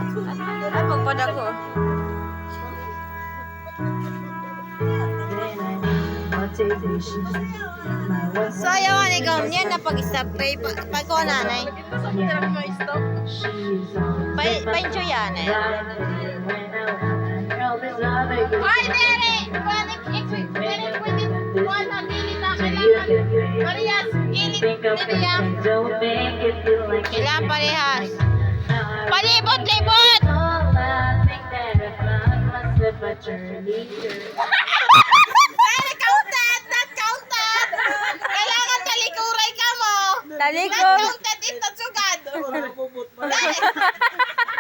Ay, pagpad ako. So, ayaw ikaw niya na pag-stop tray. Pag ko nanay. Pa-enjoy yan eh. Ay, Dere! Pwede wala gilid na kailangan. Parehas, gilid niya. Kailangan parehas. Palibot-libot! Very counted! Not counted! Kailangan talikuray ka mo! Not Talikod. counted ito sugad!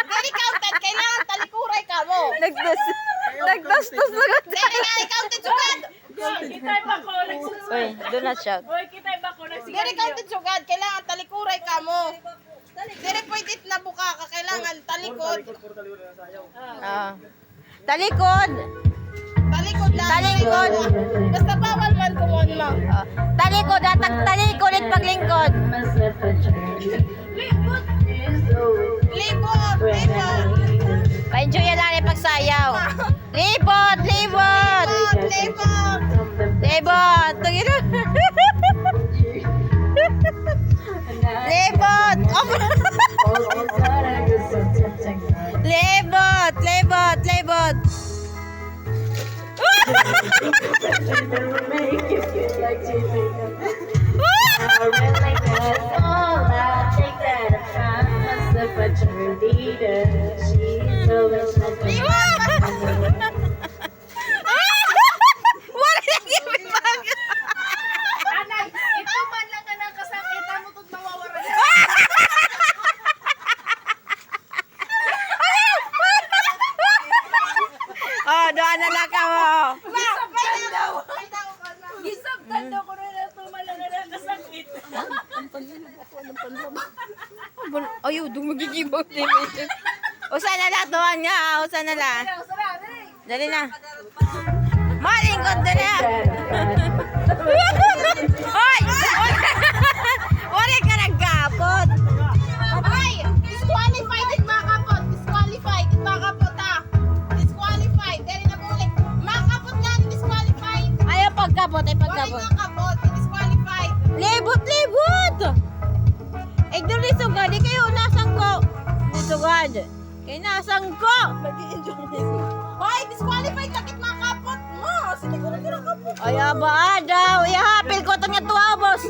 Very counted! Kailangan talikuray ka mo! Nagdastos na ganda. Very nga counted sugad! Kitay ba ko? Uy, do not shout. Hoy, kitay ba ko? Very counted sugad! Kailangan talikuray ka mo! Very pwede na buka ka! Kailangan talikod! Ah. Talikod. Talikod lang! Talikod. Basta bawal man kumon mo! Ah. Talikod. Atag talikod at paglingkod. Libot! Libot! Pa-enjoy yan lang pagsayaw. Libot. Libot. Libot! Libot. Tugin na. Libot. Libot. Libot. Libot. Wala na gibig mag. Anay, ito man lang ka ng kasakitan mo tut mawawara. Oh, doon na lang ka mo. Gisabtan daw ko rin ito man lang ka ng kasakit. Ayaw, dumagigibaw din. Usa na lang, doon nga. Usa na lang. Dali na. Malingkod na na. Hoy! Wala ka nagkapot. Ay! Disqualified din mga kapot! Disqualified! Mga kapot ha! Disqualified! Dali na bulik! Mga kapot nga! Disqualified! Ayaw pagkapot, ay Wala pagkapot. mga kapot! Disqualified! Libot, libot! Eh, doon lisugad. Di kayo nasang ko. Lisugad. Kayo nasang ko. Hoy! Disqualified! Kakit mga kapot mo! Sige ko na kira kapot! Ay, aba daw. Ihapil ko itong tuwa, boss.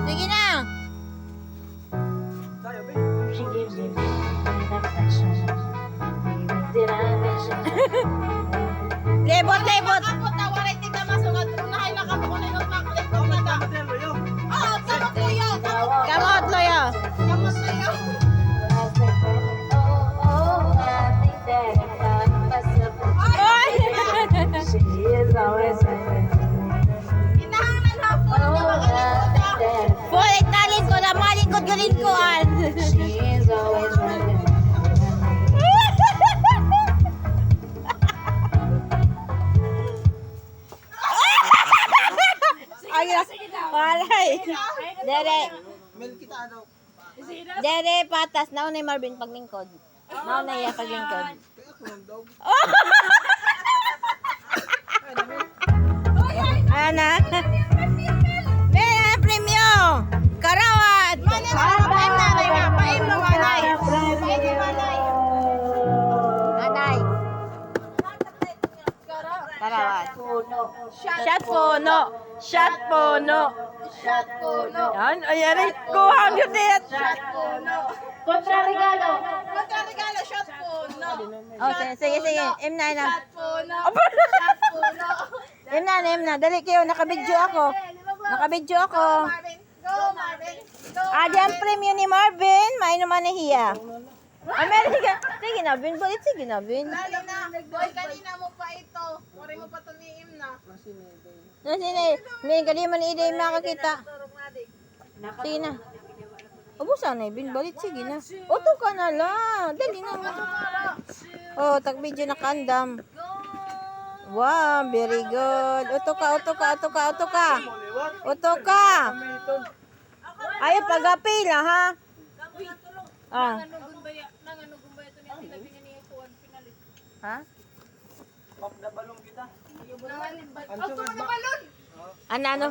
Sige na. Libot, libot. Kapot ha! Waray tigna masungad! Unahay na kapot ko na yung maklik ko na ka! Oo! Kamot ko yun! Kamot, loyo. Kamot ko yun! Oy! Inahangan ha po! Hindi makalikod ha! Bulit talin ko na malikod galing ko, an. Ay, walay. Dere. Dere, patas. Nauna yung Marvin paglingkod. Nauna yung paglingkod. Ana. Meron premyo. Karawat. Paim na! Paim na manay! Paim na manay! Anay. Karawat. Shot puno. Shot puno. Shot puno! Yan. Ayan. Kuha ang yutit. Shot puno! Kontraregalo. Magkaregalo, shot puno! Oh, sige, sige. Im na, na. Shot puno! Shot puno! Im na, im na. Dali kayo. Nakabidyo ako. Nakabidyo ako. Marvin! Go, Marvin! Go! Adi ang premyo ni Marvin. Mainom na hiya. Ay, meron ka. Sige na, Vin. Balit, sige na, Vin. Dali na! Boy, kanina mo pa ito. Wari mo pa tumiim na. Nasi na, may gali man iday makakita. Sige na. Ubusan na, Vin. Balit, sige na. Oto ka na lang. Dali na mo. Oh, tag-video na kandam. Wow, very good. Oto ka, oto ka, oto ka, oto ka. Oto ka. Ayaw pag-apila, ha? Ah. Ha? Auto mo na balon! Ano?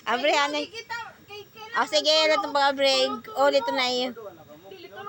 Abre, ano? Kita, kay O sige, ito pa, Abre. Ulit na iyo.